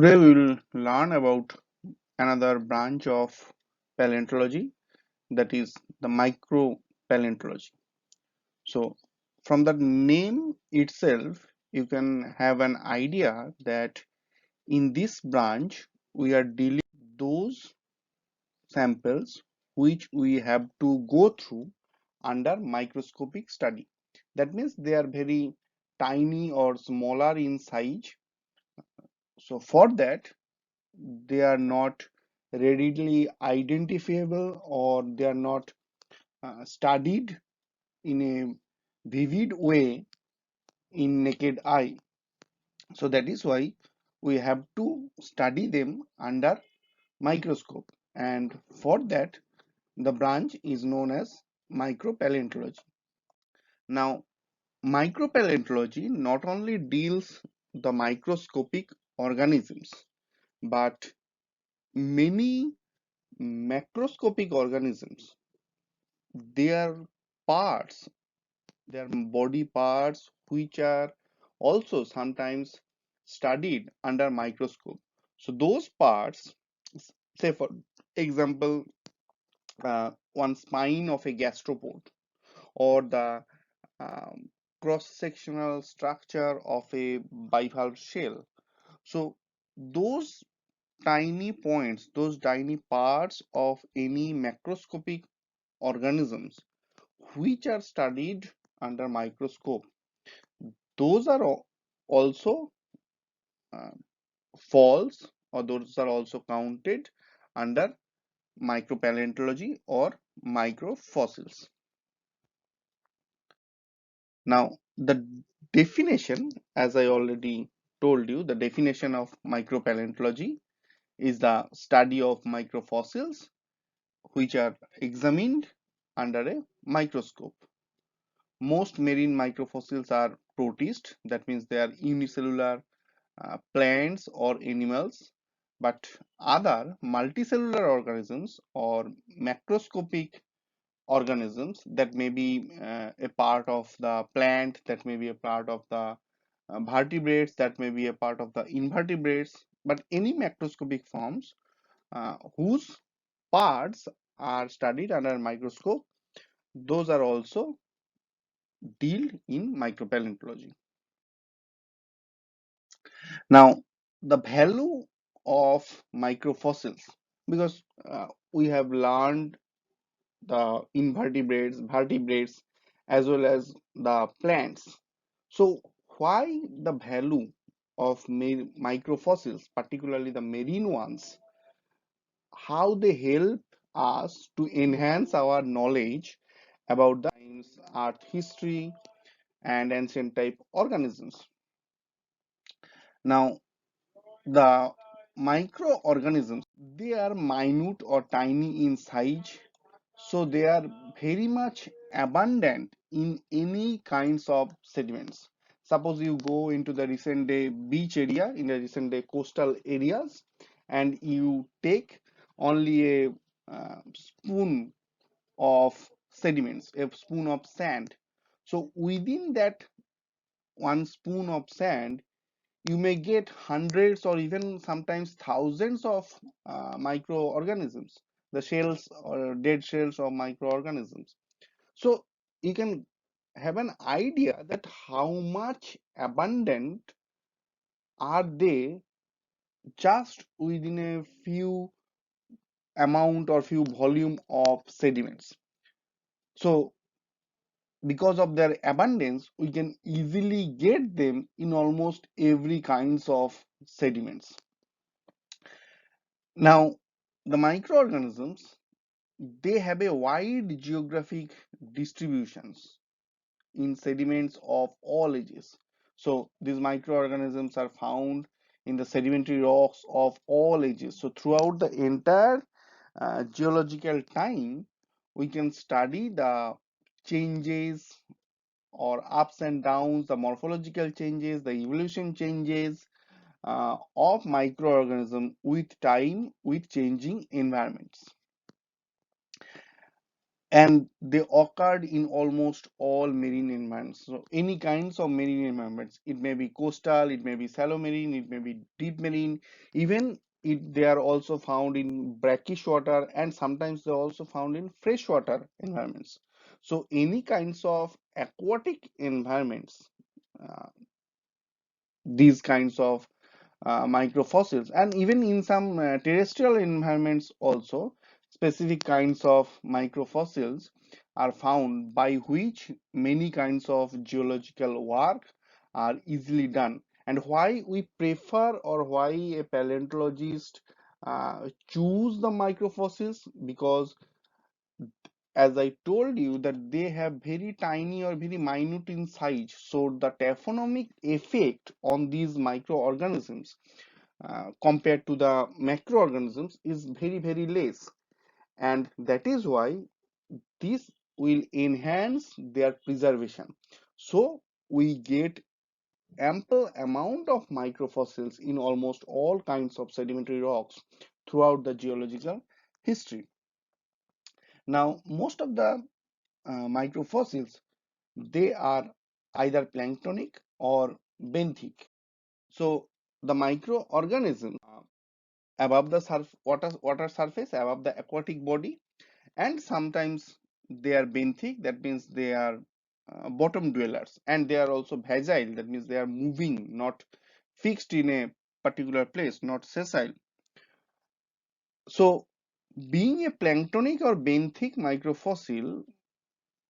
Today we will learn about another branch of paleontology, that is the micropaleontology. So from the name itself you can have an idea that in this branch we are dealing with those samples which we have to go through under microscopic study. That means they are very tiny or smaller in size. So for that they are not readily identifiable, or they are not studied in a vivid way in naked eye. So that is why we have to study them under microscope, and for that the branch is known as micropaleontology. Now micropaleontology not only deals the microscopic organisms, but many macroscopic organisms, their parts, their body parts, which are also sometimes studied under microscope. So those parts, say for example, one spine of a gastropod, or the cross-sectional structure of a bivalve shell. So those tiny points, those tiny parts of any macroscopic organisms which are studied under microscope, those are also uh, falls, or those are also counted under micropaleontology or microfossils. Now the definition, as I already told you, the definition of micropaleontology is the study of microfossils which are examined under a microscope. Most marine microfossils are protist, that means they are unicellular plants or animals, but other multicellular organisms or macroscopic organisms, that may be a part of the plant, that may be a part of the vertebrates, that may be a part of the invertebrates, but any macroscopic forms whose parts are studied under a microscope, those are also dealt in micropaleontology. Now, the value of microfossils, because we have learned the invertebrates, vertebrates, as well as the plants. So, why the value of microfossils, particularly the marine ones, how they help us to enhance our knowledge about the science, earth history, and ancient type organisms. Now, the microorganisms, they are minute or tiny in size, so they are very much abundant in any kinds of sediments. Suppose you go into the recent day beach area, in the recent day coastal areas, and you take only a spoon of sediments, a spoon of sand. So within that one spoon of sand, you may get hundreds or even sometimes thousands of microorganisms, the shells or dead shells of microorganisms. So you can have an idea that how much abundant are they just within a few amount or few volume of sediments. So because of their abundance, we can easily get them in almost every kinds of sediments. Now, the microorganisms, they have a wide geographic distributions in sediments of all ages. So these microorganisms are found in the sedimentary rocks of all ages. So throughout the entire geological time, we can study the changes or ups and downs, the morphological changes, the evolution changes of microorganism with time, with changing environments. and they occurred in almost all marine environments. So any kinds of marine environments, it may be coastal, it may be shallow marine, it may be deep marine, even they are also found in brackish water, and sometimes they're also found in freshwater environments. So any kinds of aquatic environments, uh, these kinds of microfossils, and even in some terrestrial environments also, specific kinds of microfossils are found, by which many kinds of geological work are easily done. And why we prefer, or why a paleontologist choose the microfossils, because as I told you that they have very tiny or very minute in size, so the taphonomic effect on these microorganisms compared to the macroorganisms is very less, and that is why this will enhance their preservation. So we get ample amount of microfossils in almost all kinds of sedimentary rocks throughout the geological history. Now most of the microfossils, they are either planktonic or benthic. So the microorganisms above the water surface, above the aquatic body, and sometimes they are benthic, that means they are bottom dwellers, and they are also vagile, that means they are moving, not fixed in a particular place, not sessile. So being a planktonic or benthic microfossil,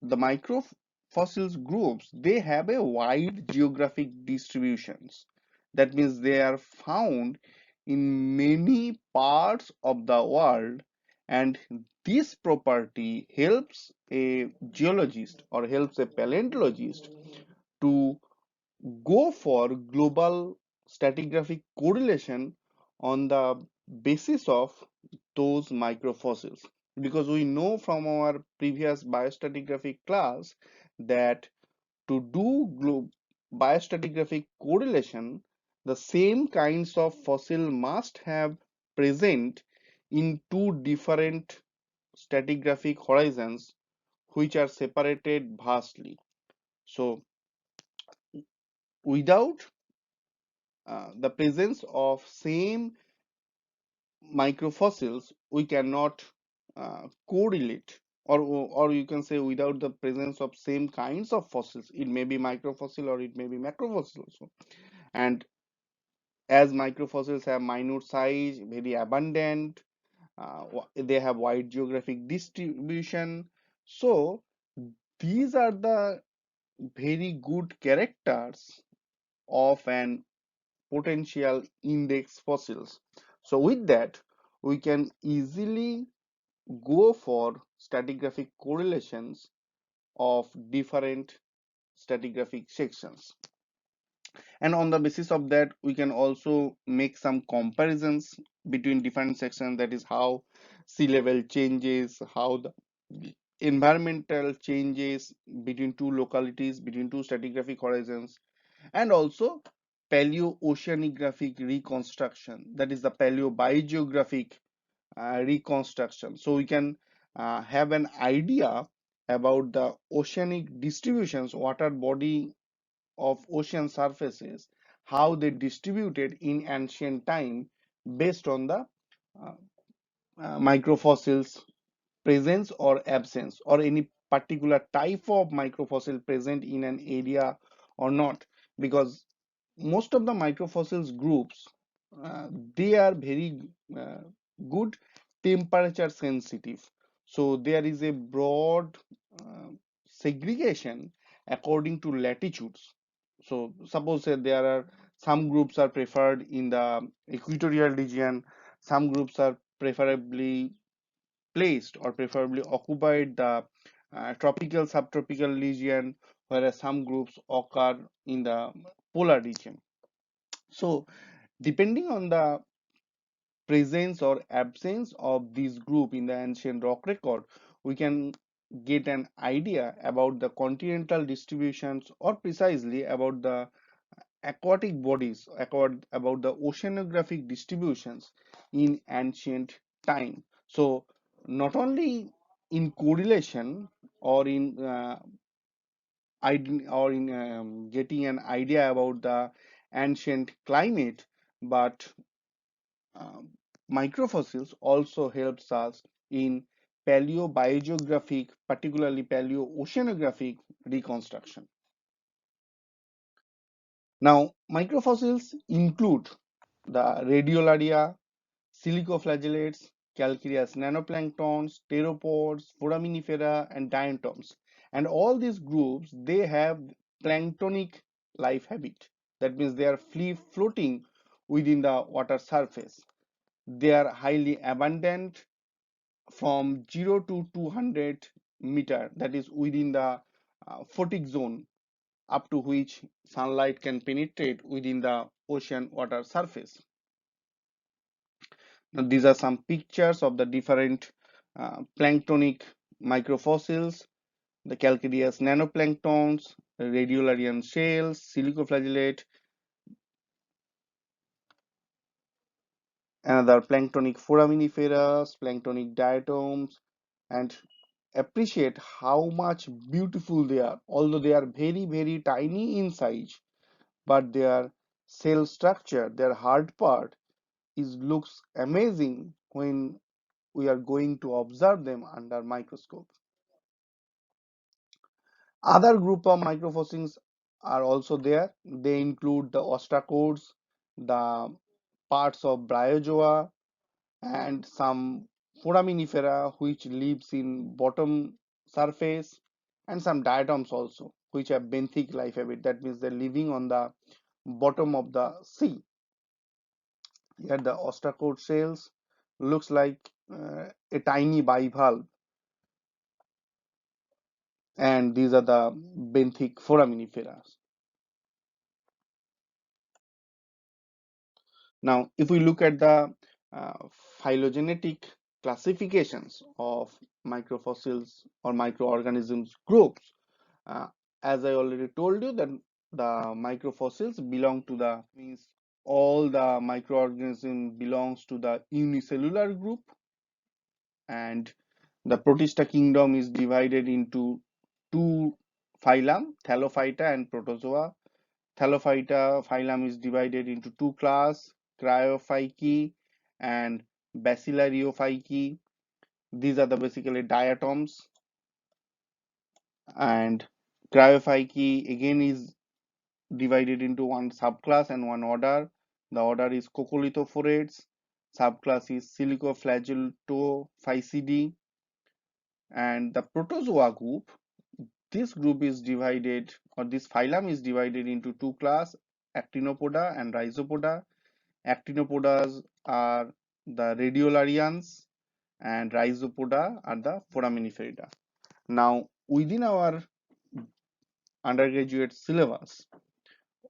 the microfossils groups, they have a wide geographic distributions. That means they are found in many parts of the world, and this property helps a geologist or helps a paleontologist to go for global stratigraphic correlation on the basis of those microfossils, because we know from our previous biostratigraphic class that to do biostratigraphic correlation, the same kinds of fossil must have present in two different stratigraphic horizons which are separated vastly. So without the presence of same microfossils, we cannot correlate, or you can say without the presence of same kinds of fossils, it may be microfossil or it may be macrofossil also. And as microfossils have minute size, very abundant, they have wide geographic distribution, so these are the very good characters of an potential index fossils. So with that, we can easily go for stratigraphic correlations of different stratigraphic sections. And on the basis of that, we can also make some comparisons between different sections, that is how sea level changes, how the environmental changes between two localities, between two stratigraphic horizons, and also paleoceanographic reconstruction, that is the paleobiogeographic reconstruction. So we can have an idea about the oceanic distributions, water body of ocean surfaces, how they distributed in ancient time based on the uh, microfossils presence or absence, or any particular type of microfossil present in an area or not, because most of the microfossils groups, uh, they are very uh, good temperature sensitive, so there is a broad uh, segregation according to latitudes. So suppose there are some groups are preferred in the equatorial region, some groups are preferably placed or preferably occupied the tropical subtropical region, whereas some groups occur in the polar region. So depending on the presence or absence of this group in the ancient rock record, we can get an idea about the continental distributions, or precisely about the aquatic bodies, about the oceanographic distributions in ancient time. So not only in correlation or in getting an idea about the ancient climate, but um, microfossils also helps us in paleobiogeographic, particularly paleooceanographic reconstruction. Now, microfossils include the radiolaria, silicoflagellates, calcareous nanoplanktons, pteropods, foraminifera, and diatoms. And all these groups, they have planktonic life habit. That means they are free floating within the water surface. They are highly abundant from 0 to 200 meter, that is within the photic zone up to which sunlight can penetrate within the ocean water surface. Now, these are some pictures of the different planktonic microfossils, the calcareous nanoplanktons, radiolarian shells, silicoflagellate, another planktonic foraminiferas, planktonic diatoms, and appreciate how much beautiful they are. Although they are very, very tiny in size, but their cell structure, their hard part, is looks amazing when we are going to observe them under microscope. Other group of microfossils are also there. They include the ostracodes, the parts of bryozoa, and some foraminifera which lives in bottom surface, and some diatoms also which have benthic life habit. That means they're living on the bottom of the sea. Here the ostracode cells looks like a tiny bivalve, and these are the benthic foraminifera. Now, if we look at the phylogenetic classifications of microfossils or microorganisms groups, uh, as I already told you, that the microfossils belong to the means all the microorganism belongs to the unicellular group, and the Protista kingdom is divided into two phylum, Thallophyta and Protozoa. Thallophyta phylum is divided into two classes, Cryophyci and Bacillariophyci. These are the basically diatoms, and Cryophyci again is divided into one subclass and one order. The order is Coccolithophorates, subclass is Silicoflagellatophicidae, and the Protozoa group, this group is divided, or this phylum is divided into two classes, Actinopoda and Rhizopoda. Actinopodas are the radiolarians and Rhizopoda are the foraminifera. Now, within our undergraduate syllabus,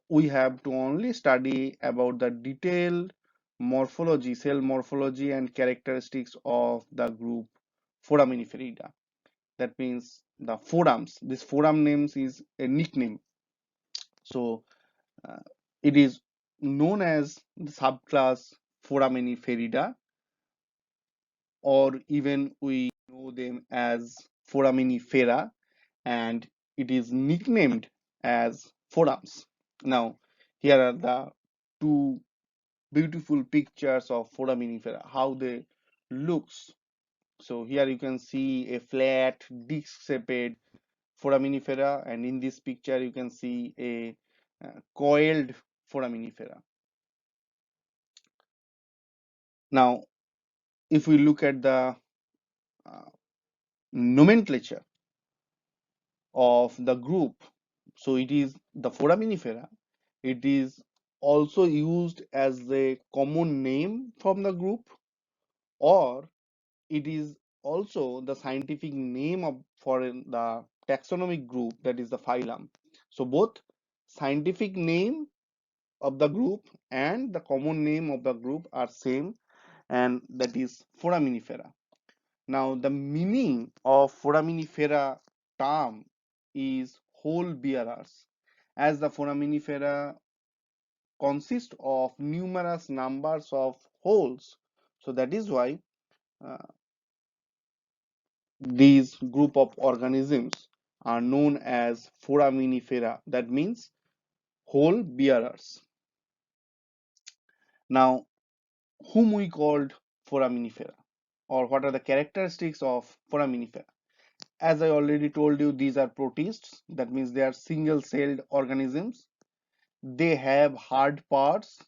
we have to only study about the detailed morphology, cell morphology and characteristics of the group Foraminifera. That means the forams. This foram names is a nickname. So uh, it is known as the subclass Foraminifera, or even we know them as Foraminifera, and it is nicknamed as forams. Now, here are the two beautiful pictures of Foraminifera, how they looks. So here you can see a flat disc-shaped Foraminifera, and in this picture you can see a coiled Foraminifera. Now, if we look at the uh, nomenclature of the group, so it is the Foraminifera. It is also used as the common name from the group, or it is also the scientific name of for the taxonomic group, that is the phylum. So both scientific name of the group and the common name of the group are same, and that is Foraminifera. Now the meaning of Foraminifera term is whole bearers, as the Foraminifera consist of numerous numbers of holes. So that is why uh, These group of organisms are known as Foraminifera, that means hole bearers. Now, whom we called Foraminifera, or what are the characteristics of Foraminifera? As I already told you, these are protists, that means they are single-celled organisms. They have hard parts,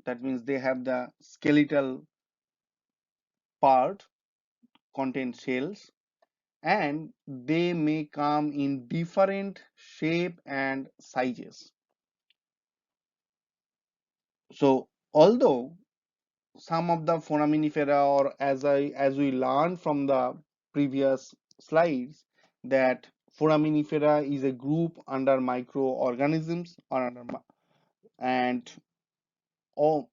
that means they have the skeletal part contain shells, and they may come in different shape and sizes. So although some of the foraminifera, or as we learned from the previous slides, that foraminifera is a group under microorganisms, or under and all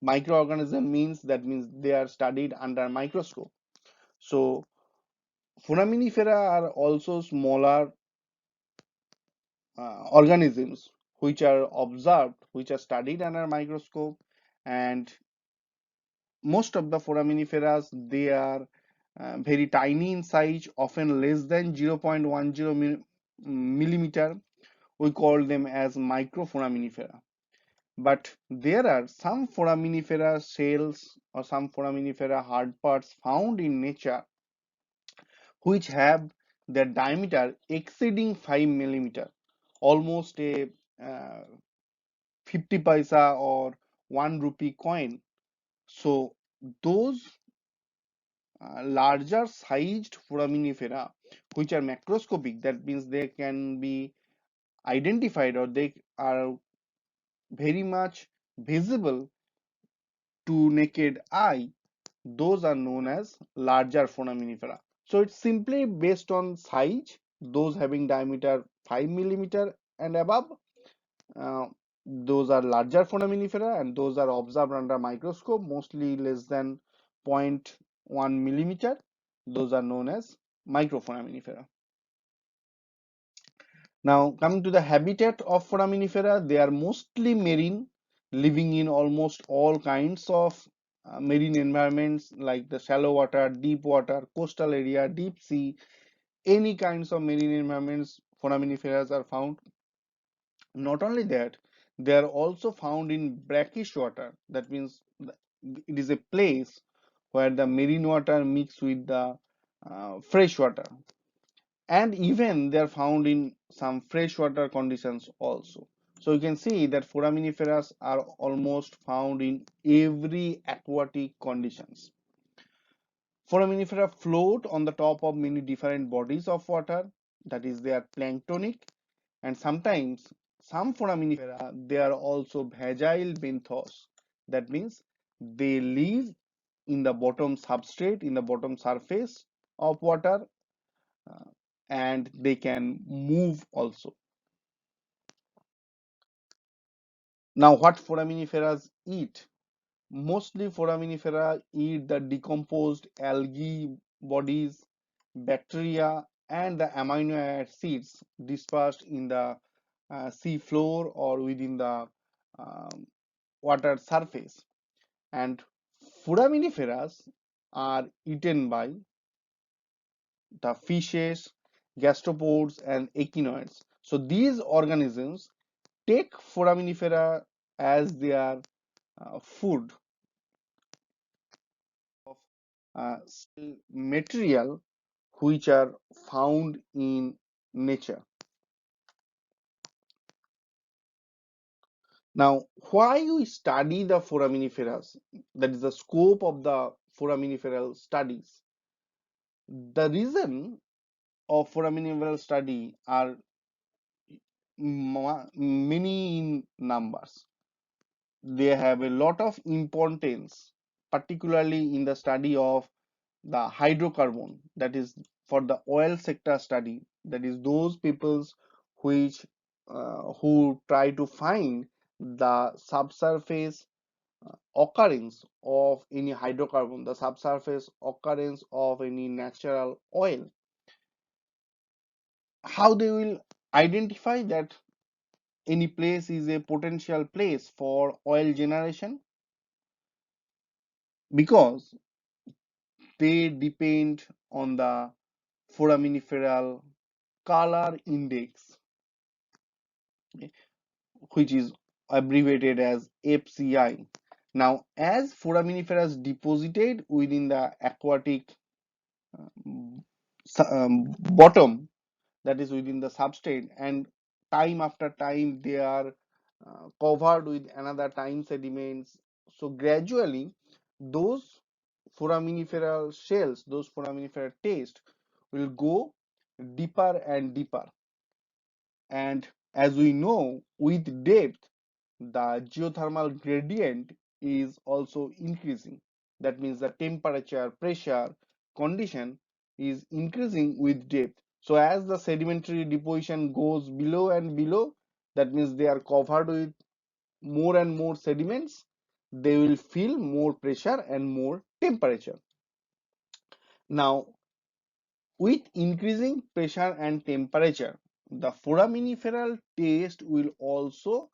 microorganism means, that means they are studied under microscope. So foraminifera are also smaller organisms which are observed, which are studied under microscope, and most of the foraminiferas, they are very tiny in size, often less than 0.10 millimeter. We call them as microforaminifera. But there are some foraminifera shells or some foraminifera hard parts found in nature which have their diameter exceeding 5 millimeter, almost a uh, 50 paisa or 1 rupee coin. So those larger sized foraminifera which are macroscopic, that means they can be identified, or they are very much visible to naked eye, those are known as larger foraminifera. So it's simply based on size. Those having diameter 5 millimeter and above, uh, those are larger foraminifera, and those are observed under microscope mostly less than zero point 0.1 millimeter. Those are known as microforaminifera. Now, coming to the habitat of foraminifera, they are mostly marine, living in almost all kinds of marine environments like the shallow water, deep water, coastal area, deep sea, any kinds of marine environments. Foraminiferas are found. Not only that, they are also found in brackish water. That means it is a place where the marine water mix with the fresh water, and even they are found in some freshwater conditions also. So you can see that foraminiferas are almost found in every aquatic conditions. Foraminifera float on the top of many different bodies of water, that is they are planktonic, and sometimes some foraminifera, they are also vagile benthos. That means they live in the bottom substrate, in the bottom surface of water, uh, and they can move also. Now, what foraminiferas eat? Mostly foraminifera eat the decomposed algae bodies, bacteria, and the amino acids dispersed in the sea floor or within the um, water surface. And foraminiferas are eaten by the fishes, gastropods, and echinoids. So these organisms take foraminifera as their food of cell material which are found in nature. Now, why we study the foraminiferas? That is the scope of the foraminiferal studies. The reason of foraminiferal study are many in numbers. They have a lot of importance, particularly in the study of the hydrocarbon, that is for the oil sector study, that is those peoples which who try to find the subsurface occurrence of any hydrocarbon, the subsurface occurrence of any natural oil, how they will identify that any place is a potential place for oil generation, because they depend on the foraminiferal color index, okay, which is abbreviated as FCI. Now, as foraminifera is deposited within the aquatic bottom, that is within the substrate, and time after time they are covered with another time sediments, so gradually those foraminiferal shells, those foraminifera taste will go deeper and deeper. And as we know, with depth, the geothermal gradient is also increasing. That means the temperature, pressure, condition is increasing with depth. So as the sedimentary deposition goes below and below, that means they are covered with more and more sediments, they will feel more pressure and more temperature. Now, with increasing pressure and temperature, the foraminiferal taste will also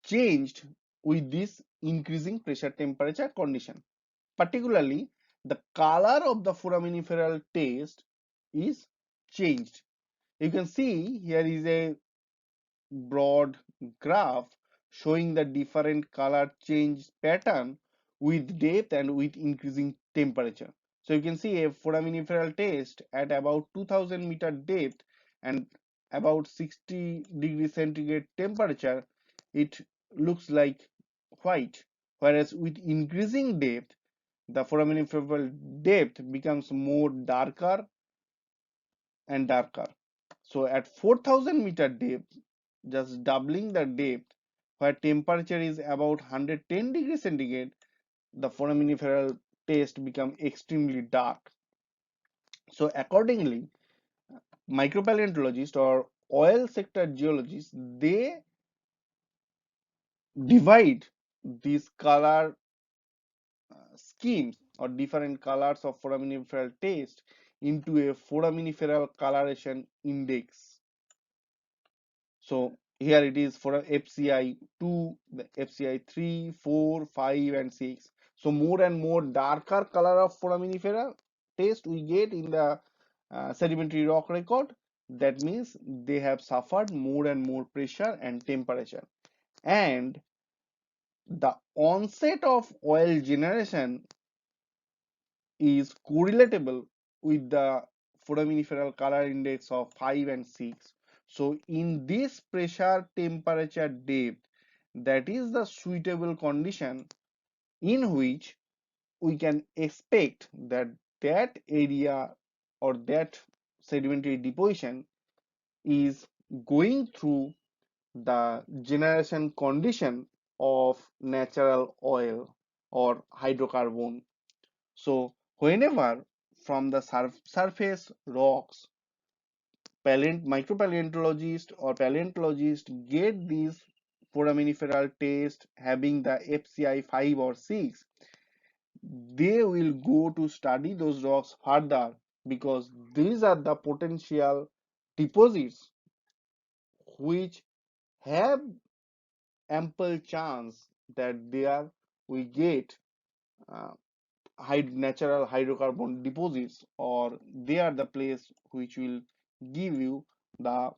changed with this increasing pressure temperature condition. Particularly, the color of the foraminiferal taste is changed. You can see here is a broad graph showing the different color change pattern with depth and with increasing temperature. So you can see a foraminiferal taste at about 2000-meter depth and about 60 degrees centigrade temperature, it looks like white, whereas with increasing depth, the foraminiferal depth becomes more darker and darker. So at 4000-meter depth, just doubling the depth, where temperature is about 110 degrees centigrade, the foraminiferal taste become extremely dark. So accordingly, micropaleontologists or oil sector geologists, they divide these color schemes or different colors of foraminiferal taste into a foraminiferal coloration index. So here it is for FCI 2, the FCI 3, 4, 5, and 6. So more and more darker color of foraminifera taste we get in the sedimentary rock record. That means they have suffered more and more pressure and temperature. And the onset of oil generation is correlatable with the foraminiferal color index of 5 and 6. So in this pressure temperature depth, that is the suitable condition in which we can expect that that area or that sedimentary deposition is going through the generation condition of natural oil or hydrocarbon. So whenever from the surface rocks, micropaleontologists or paleontologists get these foraminiferal taste having the FCI 5 or 6, they will go to study those rocks further because these are the potential deposits which have ample chance that there we get uh, natural hydrocarbon deposits, or they are the place which will give you the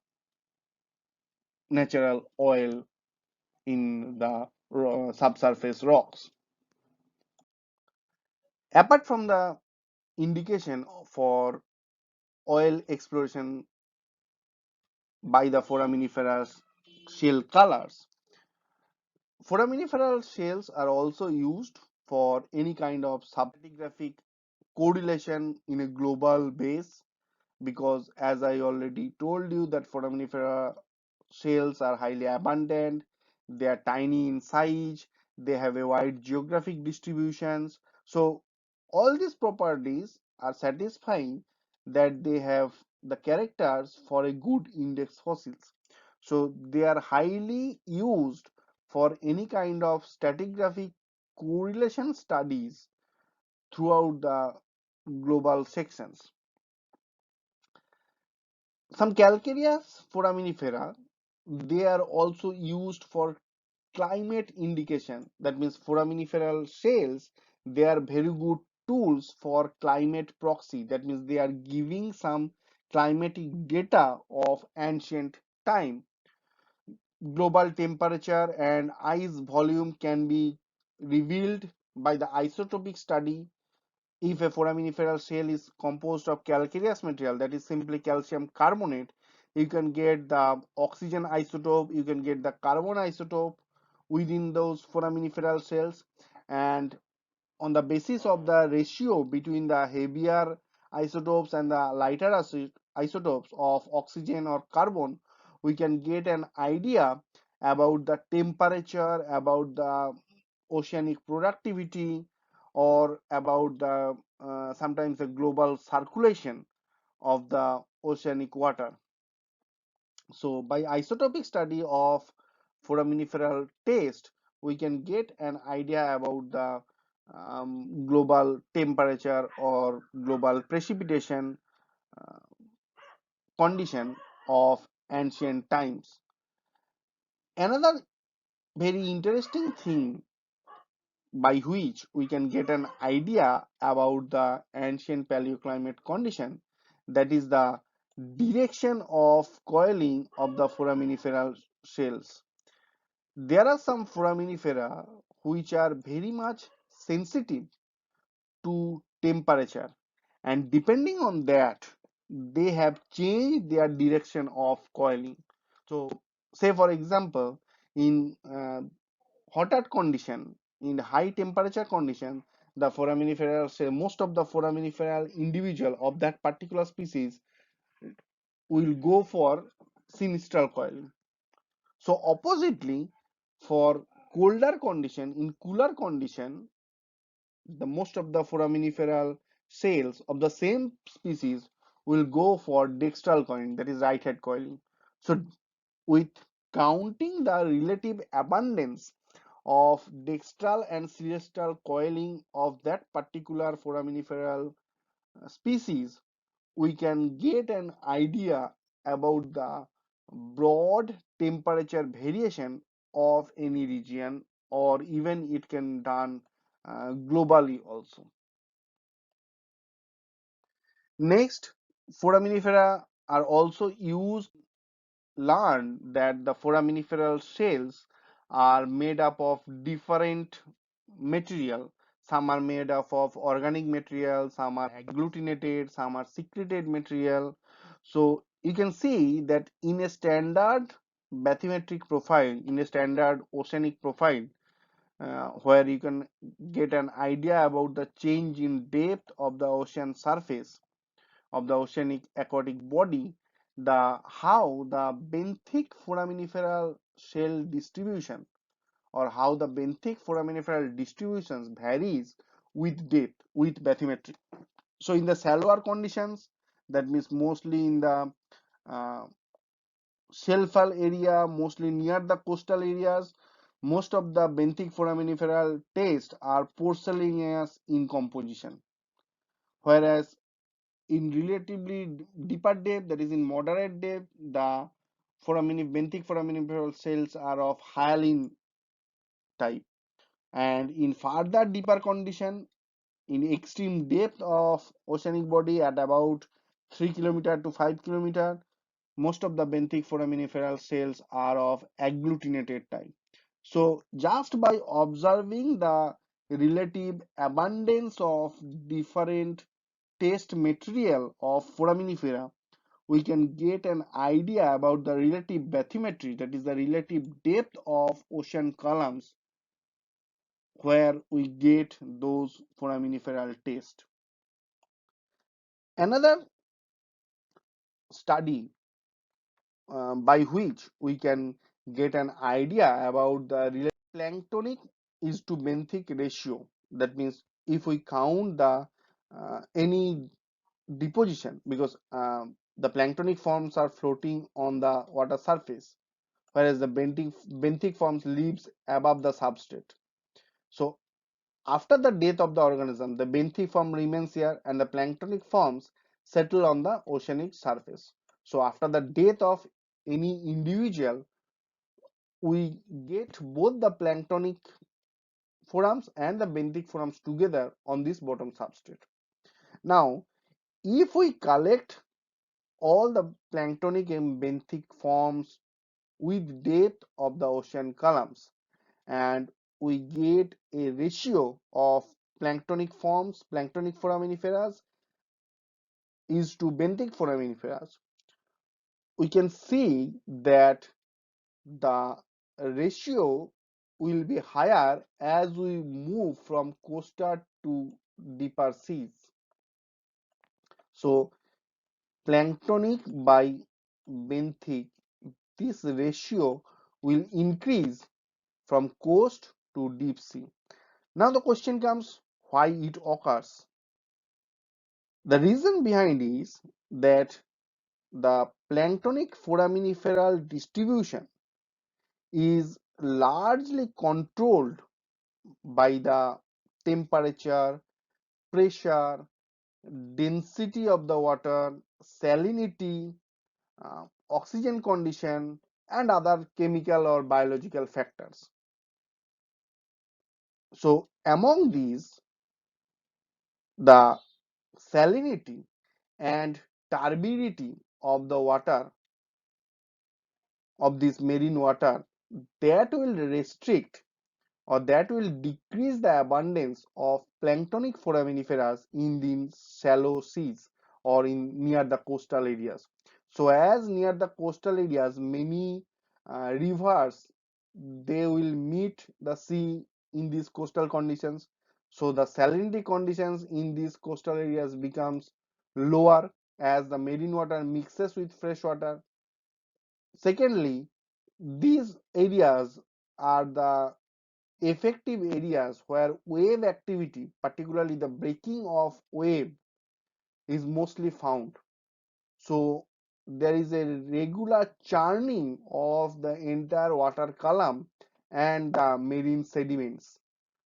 natural oil in the subsurface rocks. Apart from the indication for oil exploration by the foraminiferous shell colors, foraminiferal shells are also used for any kind of stratigraphic correlation in a global base, because as I already told you that foraminifera shells are highly abundant, they are tiny in size, they have a wide geographic distributions. So all these properties are satisfying that they have the characters for a good index fossils. So they are highly used for any kind of stratigraphic correlation studies throughout the global sections. Some calcareous foraminifera, they are also used for climate indication. That means foraminiferal shells, they are very good tools for climate proxy. That means they are giving some climatic data of ancient time. Global temperature and ice volume can be revealed by the isotopic study. If a foraminiferal shell is composed of calcareous material, that is simply calcium carbonate, you can get the oxygen isotope, you can get the carbon isotope within those foraminiferal shells, and on the basis of the ratio between the heavier isotopes and the lighter isotopes of oxygen or carbon, we can get an idea about the temperature, about the oceanic productivity, or about the sometimes the global circulation of the oceanic water. So by isotopic study of foraminiferal taste, we can get an idea about the global temperature or global precipitation uh, condition of ancient times. Another very interesting thing by which we can get an idea about the ancient paleoclimate condition, that is the direction of coiling of the foraminiferal shells. There are some foraminifera which are very much sensitive to temperature, and depending on that, they have changed their direction of coiling. So, say for example, in hotter condition, in high temperature condition, the foraminiferal say most of the foraminiferal individual of that particular species will go for sinistral coiling. So oppositely, for colder condition, in cooler condition, the most of the foraminiferal cells of the same species will go for dextral coiling, that is right head coiling. So with counting the relative abundance of dextral and sinistral coiling of that particular foraminiferal species, we can get an idea about the broad temperature variation of any region, or even it can done globally also. Next, foraminifera are also used. Learn that the foraminiferal shells are made up of different material. Some are made up of organic material, some are agglutinated, some are secreted material. So you can see that in a standard bathymetric profile, in a standard oceanic profile, where you can get an idea about the change in depth of the ocean surface of the oceanic aquatic body, the how the benthic foraminiferal shell distribution, or how the benthic foraminiferal distributions varies with depth with bathymetry. So in the shallower conditions, that means mostly in the uh, shelfal area, mostly near the coastal areas, most of the benthic foraminiferal tests are porcelainous in composition, whereas in relatively deeper depth, that is in moderate depth, the benthic foraminiferal cells are of hyaline type, and in further deeper condition, in extreme depth of oceanic body at about 3 km to 5 km, most of the benthic foraminiferal cells are of agglutinated type. So just by observing the relative abundance of different test material of foraminifera, we can get an idea about the relative bathymetry, that is the relative depth of ocean columns where we get those foraminiferal tests. Another study by which we can get an idea about the relative planktonic is to benthic ratio. That means if we count the any deposition, because the planktonic forms are floating on the water surface, whereas the benthic forms lives above the substrate. So after the death of the organism, the benthic form remains here and the planktonic forms settle on the oceanic surface. So after the death of any individual, we get both the planktonic forams and the benthic forams together on this bottom substrate. Now, if we collect all the planktonic and benthic forms with depth of the ocean columns, and we get a ratio of planktonic forms, planktonic foraminiferas is to benthic foraminiferas, we can see that the ratio will be higher as we move from coastal to deeper seas. So planktonic by benthic, this ratio will increase from coast to deep sea. Now the question comes, why it occurs? The reason behind is that the planktonic foraminiferal distribution is largely controlled by the temperature, pressure, density of the water, salinity, oxygen condition, and other chemical or biological factors. So among these, the salinity and turbidity of the water, of this marine water, that will restrict or that will decrease the abundance of planktonic foraminiferas in the shallow seas or in near the coastal areas. So as near the coastal areas, many rivers, they will meet the sea in these coastal conditions. So the salinity conditions in these coastal areas becomes lower as the marine water mixes with fresh water. Secondly, these areas are the effective areas where wave activity, particularly the breaking of wave, is mostly found. So there is a regular churning of the entire water column and the marine sediments.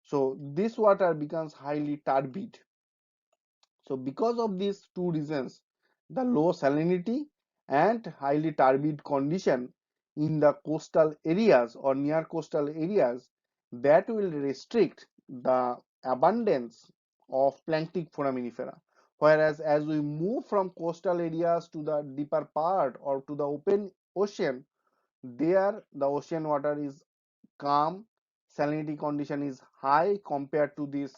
So this water becomes highly turbid. So because of these two reasons, the low salinity and highly turbid condition in the coastal areas or near coastal areas, that will restrict the abundance of planktic foraminifera. Whereas as we move from coastal areas to the deeper part or to the open ocean, there the ocean water is calm, salinity condition is high compared to these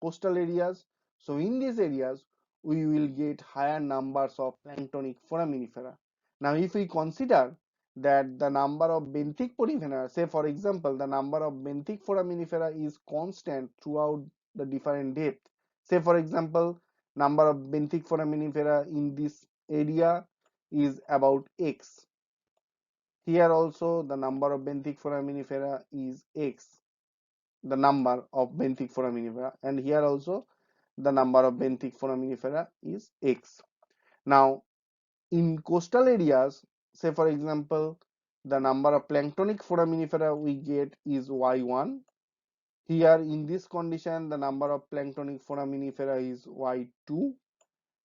coastal areas. So in these areas, we will get higher numbers of planktonic foraminifera. Now, if we consider that the number of benthic foraminifera, say for example, the number of benthic foraminifera is constant throughout the different depth. Say for example, number of benthic foraminifera in this area is about X. Here also the number of benthic foraminifera is X, the number of benthic foraminifera, and here also the number of benthic foraminifera is X. Now in coastal areas, say for example, the number of planktonic foraminifera we get is Y1. Here in this condition, the number of planktonic foraminifera is Y2,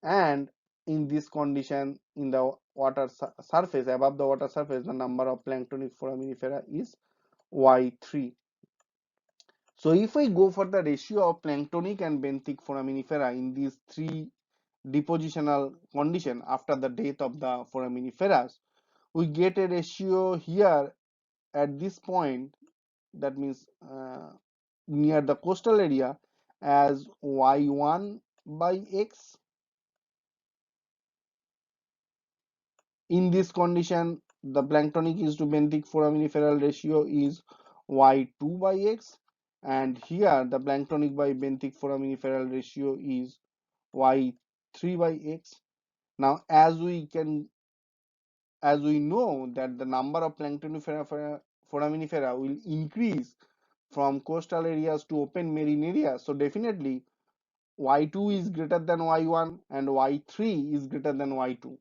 and in this condition, in the water surface, above the water surface, the number of planktonic foraminifera is Y3. So if we go for the ratio of planktonic and benthic foraminifera in these three depositional condition after the death of the foraminiferas, we get a ratio here at this point, that means near the coastal area, as Y1 by X. In this condition, the planktonic is to benthic foraminiferal ratio is Y2 by X, and here the planktonic by benthic foraminiferal ratio is Y3 by X. Now as we know that the number of planktonifera foraminifera will increase from coastal areas to open marine areas, so definitely Y2 is greater than Y1 and Y3 is greater than Y2.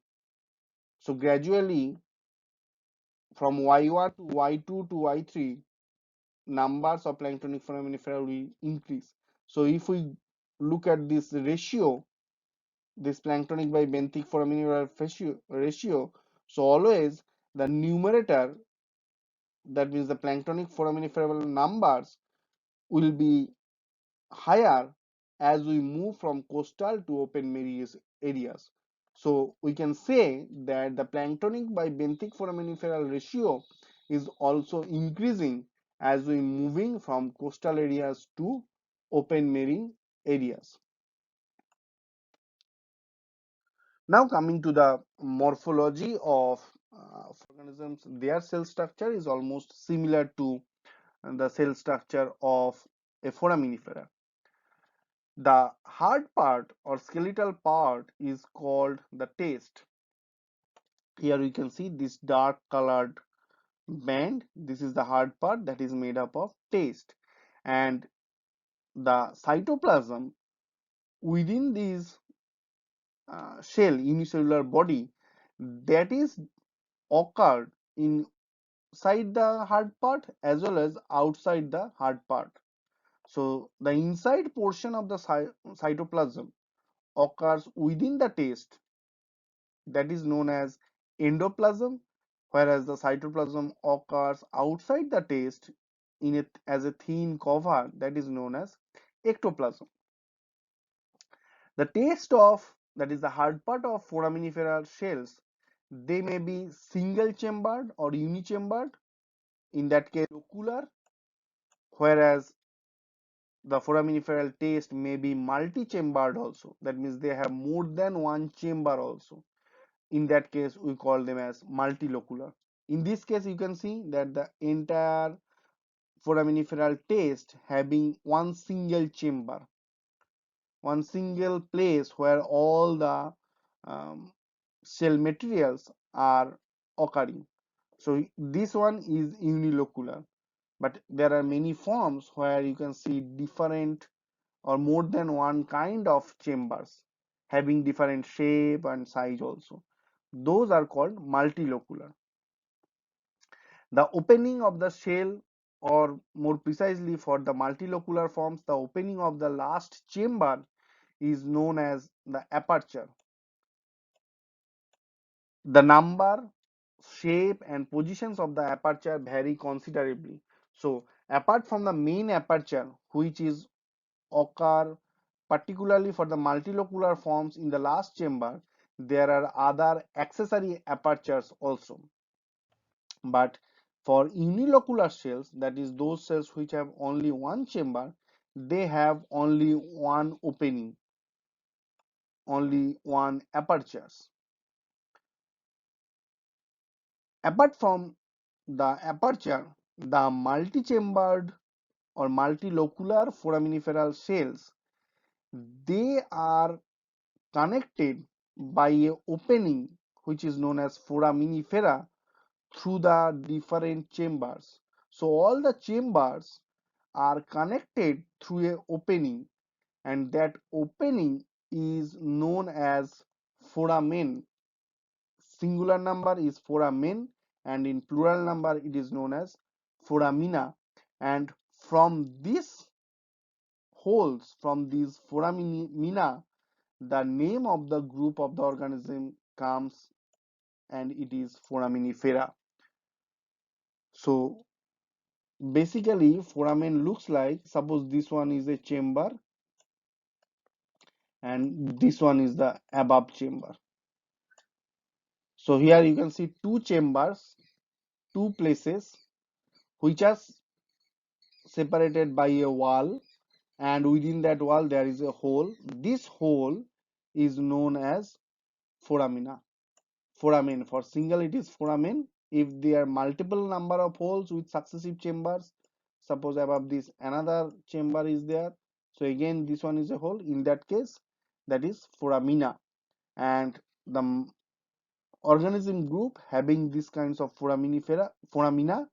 So gradually from Y1 to Y2 to Y3, numbers of planktonic foraminifera will increase. So if we look at this ratio, this planktonic by benthic foraminifera ratio, so always the numerator, that means the planktonic foraminiferal numbers, will be higher as we move from coastal to open areas. So we can say that the planktonic by benthic foraminiferal ratio is also increasing as we moving from coastal areas to open marine areas. Now coming to the morphology of organisms, their cell structure is almost similar to the cell structure of a foraminifera. The hard part or skeletal part is called the taste. Here we can see this dark colored band. This is the hard part that is made up of taste. And the cytoplasm within this shell, unicellular body, that is occurred inside the hard part as well as outside the hard part. So the inside portion of the cytoplasm occurs within the taste, that is known as endoplasm, whereas the cytoplasm occurs outside the taste in it as a thin cover, that is known as ectoplasm. The taste of, that is the hard part of foraminiferal shells, they may be single chambered or unichambered, in that case locular, whereas the foraminiferal taste may be multi-chambered also, that means they have more than one chamber also. In that case we call them as multilocular. In this case you can see that the entire foraminiferal taste having one single chamber, one single place where all the um, cell materials are occurring. So this one is unilocular, but there are many forms where you can see different or more than one kind of chambers having different shape and size also. Those are called multilocular. The opening of the shell, or more precisely for the multilocular forms, the opening of the last chamber is known as the aperture. The number, shape and positions of the aperture vary considerably. So apart from the main aperture, which is occur particularly for the multilocular forms in the last chamber, there are other accessory apertures also. But for unilocular cells, that is those cells which have only one chamber, they have only one opening, only one apertures. Apart from the aperture, the multi-chambered or multilocular foraminiferal cells, they are connected by a opening which is known as foraminifera through the different chambers. So all the chambers are connected through a opening, and that opening is known as foramen. Singular number is foramen and in plural number it is known as foramina. And from these holes, from these foramina, the name of the group of the organism comes, and it is foraminifera. So basically foramen looks like, suppose this one is a chamber and this one is the above chamber. So here you can see two chambers, two places which are separated by a wall, and within that wall there is a hole. This hole is known as foramina. Foramen, for single it is foramen. If there are multiple number of holes with successive chambers, suppose above this another chamber is there, so again this one is a hole, in that case that is foramina. And the organism group having these kinds of foramina,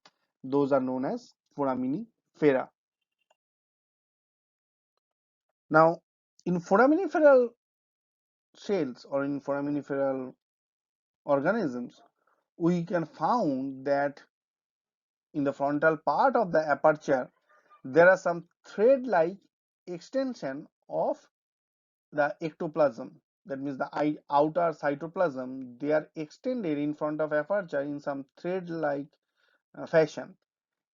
those are known as foraminifera. Now in foraminiferal shells or in foraminiferal organisms, we can found that in the frontal part of the aperture there are some thread-like extension of the ectoplasm. That means the outer cytoplasm, they are extended in front of aperture in some thread-like fashion.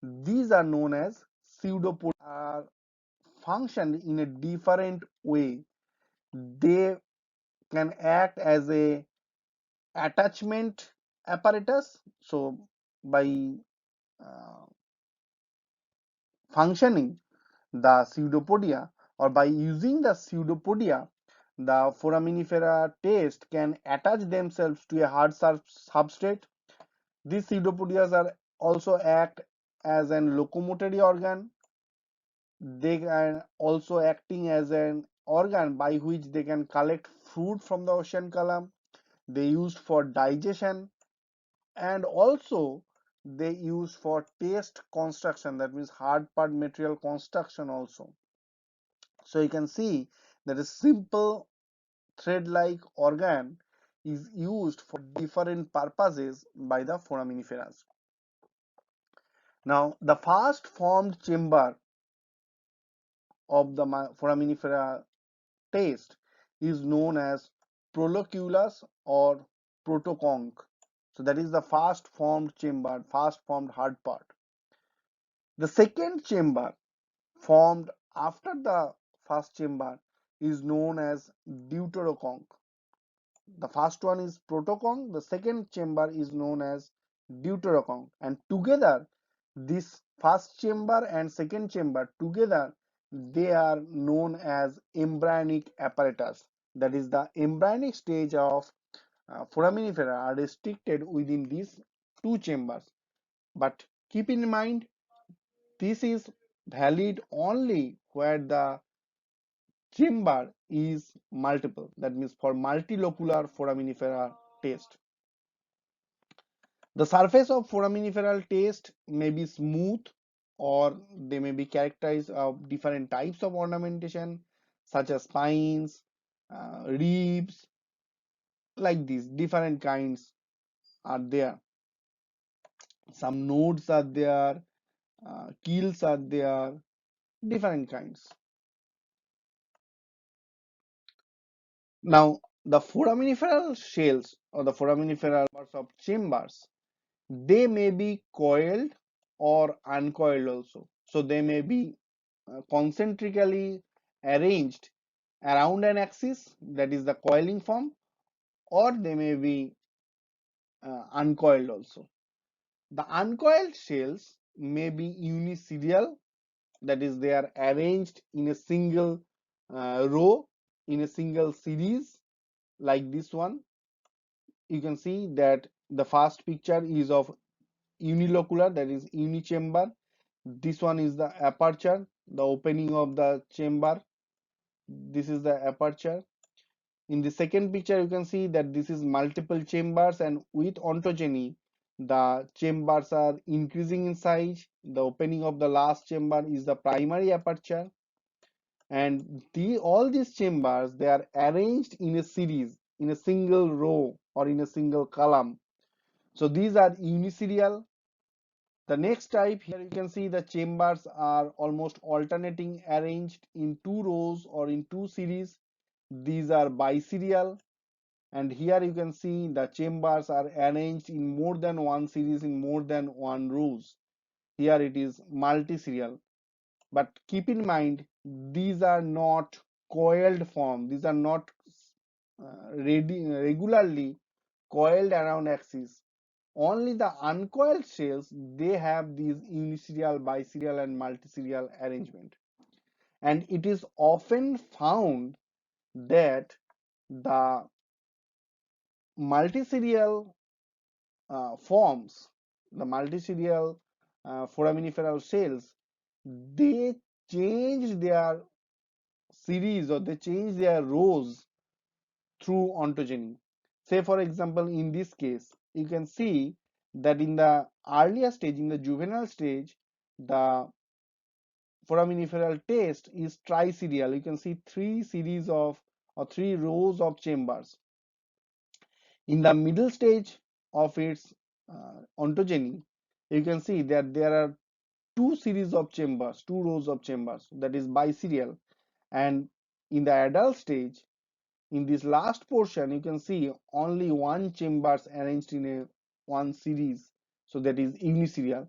These are known as pseudopodia are function in a different way. They can act as a attachment apparatus. So by uh, functioning the pseudopodia, or by using the pseudopodia, the foraminifera taste can attach themselves to a hard substrate. These pseudopodias are also act as an locomotory organ. They can also acting as an organ by which they can collect food from the ocean column. They used for digestion, and also they use for taste construction, that means hard part material construction also. So you can see that a simple thread-like organ is used for different purposes by the foraminiferas. Now, the first formed chamber of the foraminifera taste is known as proloculus or protoconch. So that is the first formed chamber, first formed hard part. The second chamber formed after the first chamber is known as deuteroconch. The first one is protoconch, the second chamber is known as deuteroconch, and together this first chamber and second chamber together they are known as embryonic apparatus. That is, the embryonic stage of foraminifera are restricted within these two chambers. But keep in mind, this is valid only where the chamber is multiple. That means for multilocular foraminifera taste. The surface of foraminiferal taste may be smooth, or they may be characterized of different types of ornamentation such as spines, ribs, like these different kinds are there. Some nodes are there, keels are there, different kinds. Now, the foraminiferal shells or the foraminiferal parts of chambers, they may be coiled or uncoiled also. So they may be concentrically arranged around an axis, that is the coiling form, or they may be uncoiled also. The uncoiled shells may be uniserial, that is they are arranged in a single row, in a single series, like this one. You can see that the first picture is of unilocular, that is unichamber. This one is the aperture, the opening of the chamber. This is the aperture. In the second picture, you can see that this is multiple chambers, and with ontogeny, the chambers are increasing in size. The opening of the last chamber is the primary aperture, and all these chambers, they are arranged in a series, in a single row or in a single column. So these are uniserial. The next type, here you can see the chambers are almost alternating, arranged in two rows or in two series. These are biserial. And here you can see the chambers are arranged in more than one series, in more than one rows. Here it is multiserial. But keep in mind, these are not coiled form. These are not regularly coiled around axis. Only the uncoiled shells, they have these uniserial, biserial, and multiserial arrangement. And it is often found that the multiserial forms, the multiserial foraminiferal shells, they change their series or they change their rows through ontogeny. Say for example, in this case, you can see that in the earlier stage, in the juvenile stage, the foraminiferal taste is triserial. You can see three series of or three rows of chambers. In the middle stage of its ontogeny, you can see that there are two series of chambers, two rows of chambers, that is biserial. And in the adult stage, in this last portion, you can see only one chambers arranged in a one series, so that is uniserial.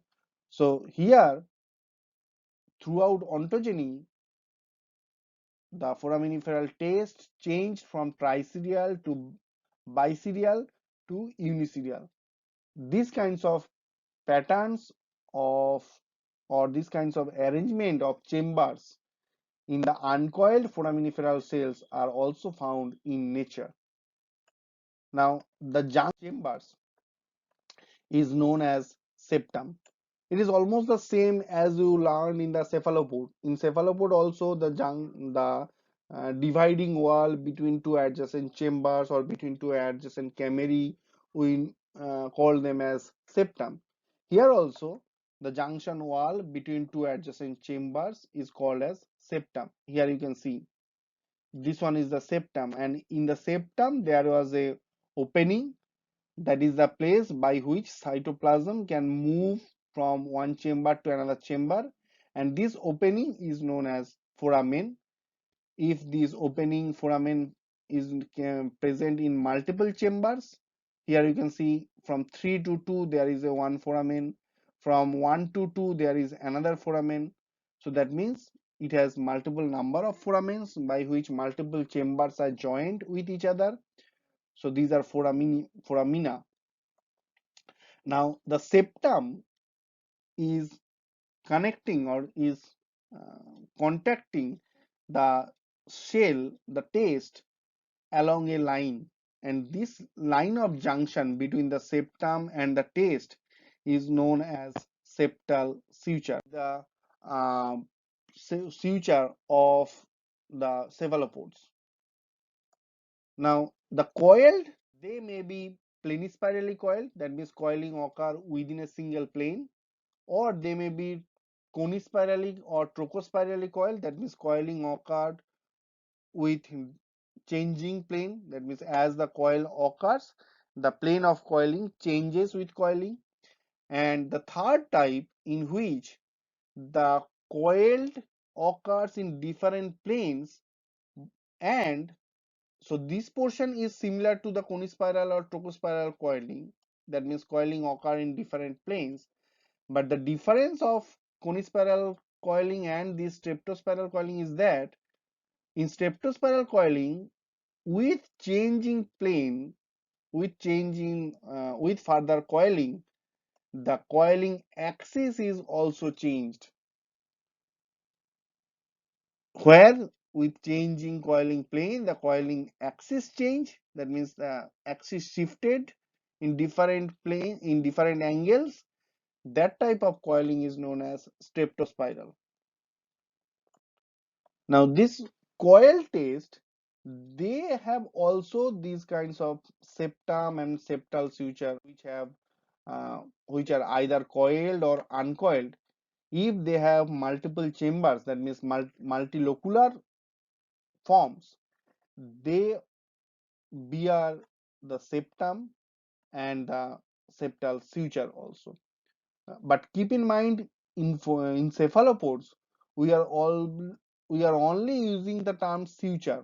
So here throughout ontogeny, the foraminiferal taste changed from triserial to biserial to uniserial. These kinds of patterns of or these kinds of arrangement of chambers in the uncoiled foraminiferal cells are also found in nature. Now, the junction chambers is known as septum. It is almost the same as you learned in the cephalopod. In cephalopod also the dividing wall between two adjacent chambers or between two adjacent cameri, we call them as septum. Here also the junction wall between two adjacent chambers is called as septum. Here you can see this one is the septum, and in the septum there was a opening, that is the place by which cytoplasm can move from one chamber to another chamber, and this opening is known as foramen. If this opening foramen is present in multiple chambers, here you can see from 3 to 2 there is a one foramen, from 1 to 2 there is another foramen. So that means it has multiple number of foramens by which multiple chambers are joined with each other. So these are foramina. Now the septum is connecting or is contacting the shell, the taste, along a line, and this line of junction between the septum and the taste is known as septal suture. The uh, suture of the cephalopods. Now the coiled, they may be planispirally coiled, that means coiling occur within a single plane, or they may be conispirally or trochospirally coiled, that means coiling occurred with changing plane, that means as the coil occurs the plane of coiling changes with coiling. And the third type, in which the coiled occurs in different planes, and so this portion is similar to the conispiral or trochospiral coiling, that means coiling occur in different planes. But the difference of conispiral coiling and this streptospiral coiling is that in streptospiral coiling, with changing plane, with further coiling, the coiling axis is also changed. Where with changing coiling plane, the coiling axis change. That means the axis shifted in different plane, in different angles. That type of coiling is known as streptospiral. Now this coil taste, they have also these kinds of septum and septal suture which are either coiled or uncoiled. If they have multiple chambers, that means multilocular forms, they bear the septum and the septal suture also. But keep in mind, in cephalopods, we are all we are only using the term suture.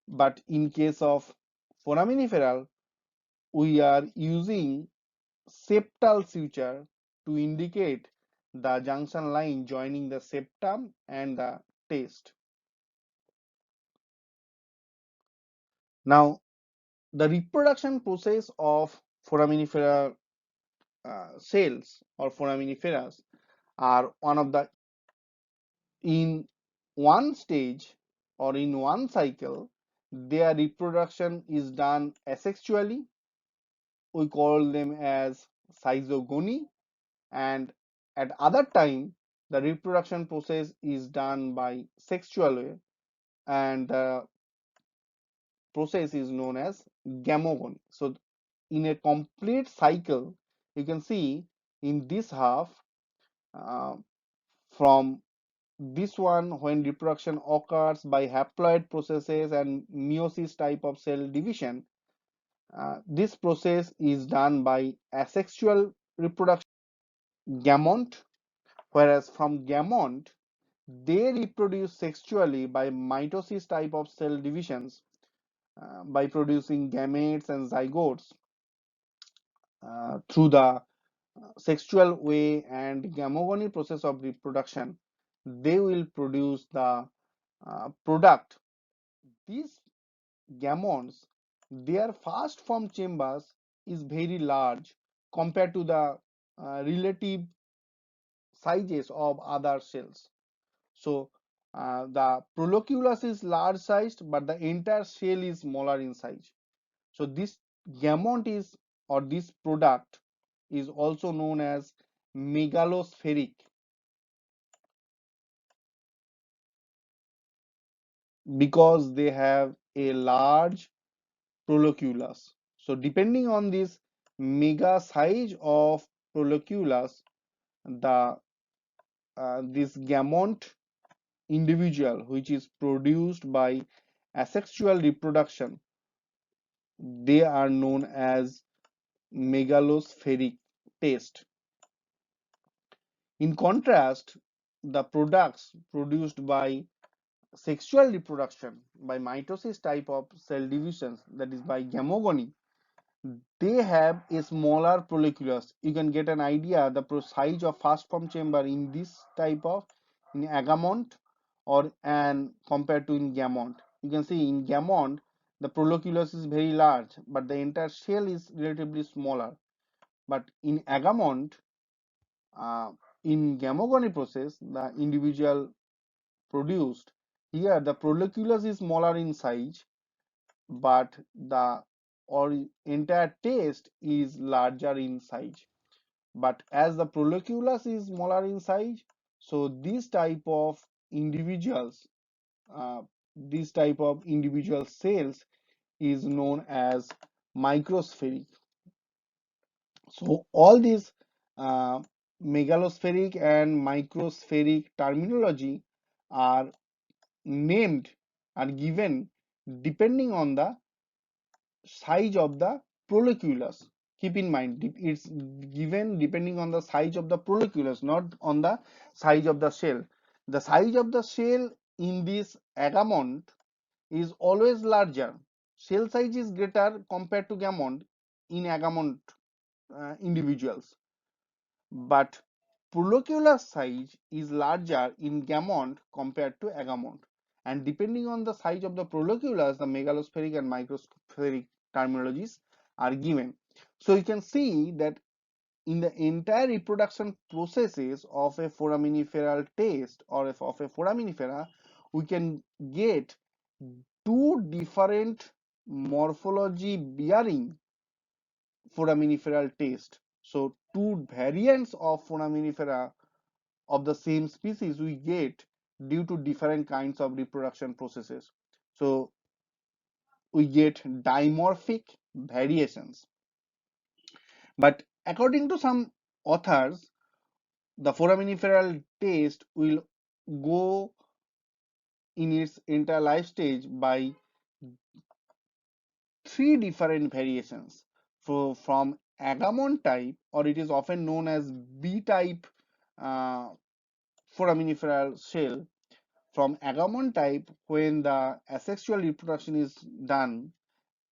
But in case of foraminiferal, we are using septal suture to indicate the junction line joining the septum and the taste. Now, the reproduction process of foraminifera cells or foraminiferas are one of the, in one stage or in one cycle, their reproduction is done asexually. We call them as schizogony, and at other time the reproduction process is done by sexual way, and the process is known as gamogony. So in a complete cycle, you can see in this half, uh, from this one, when reproduction occurs by haploid processes and meiosis type of cell division, this process is done by asexual reproduction, gamont, whereas from gamont they reproduce sexually by mitosis type of cell divisions, by producing gametes and zygotes through the sexual way and gamogony process of reproduction. they will produce the product. These gametes, their fast form chambers is very large compared to the relative sizes of other cells. So the proloculus is large sized, but the entire shell is smaller in size. So this gamete is, or this product is also known as megalospheric, because they have a large proloculus. So depending on this mega size of proloculus, the this gamete individual which is produced by asexual reproduction, they are known as megalospheric taste. In contrast, the products produced by sexual reproduction, by mitosis type of cell divisions, that is by gamogony, they have a smaller proliculus. You can get an idea the size of fast form chamber in this type of, in agamont, or and compared to in gamont. You can see in gamont the proliculus is very large, but the entire shell is relatively smaller. But in agamont, uh, in gamogony process, the individual produced, here the proliculus is smaller in size, but the or entire taste is larger in size. But as the proliculus is smaller in size, so individuals uh, this type of individual cells is known as microspheric. So all these uh, megalospheric and microspheric terminology are named, are given depending on the size of the proliculus. Keep in mind, it's given depending on the size of the proliculus, not on the size of the shell. The size of the shell in this agamont is always larger. Shell size is greater compared to gamont in agamont individuals, but prolicular size is larger in gamont compared to agamont. And depending on the size of the proliculus, the megalospheric and microspheric terminologies are given. So you can see that in the entire reproduction processes of a foraminiferal test or of a foraminifera, we can get two different morphology bearing foraminiferal test. So two variants of foraminifera of the same species we get due to different kinds of reproduction processes. So we get dimorphic variations. But according to some authors, the foraminiferal taste will go in its entire life stage by three different variations. So from agamon type, or it is often known as B type uh, foraminiferal shell, from agamon type, when the asexual reproduction is done,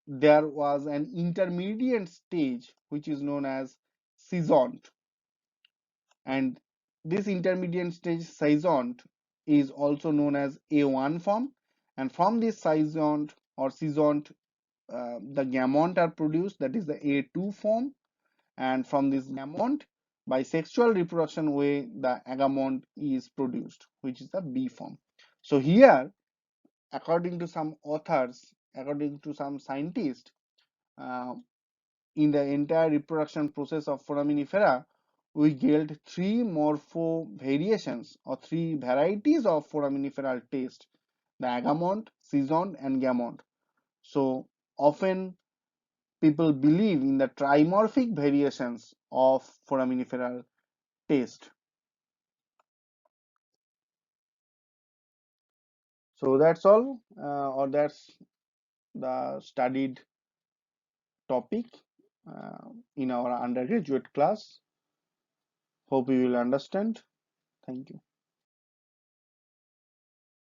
there was an intermediate stage which is known as seasoned, and this intermediate stage seasoned is also known as A1 form, and from this seasoned or seasoned the gamete are produced, that is the A2 form, and from this gamete by sexual reproduction way the agamont is produced, which is the B form. So here, according to some authors, according to some scientists, uh, in the entire reproduction process of foraminifera, we get three morpho variations or three varieties of foraminiferal taste: the agamont, seasoned, and gamont. So often people believe in the trimorphic variations of foraminiferal taste. So that's all, or that's the studied topic in our undergraduate class. Hope you will understand. Thank you.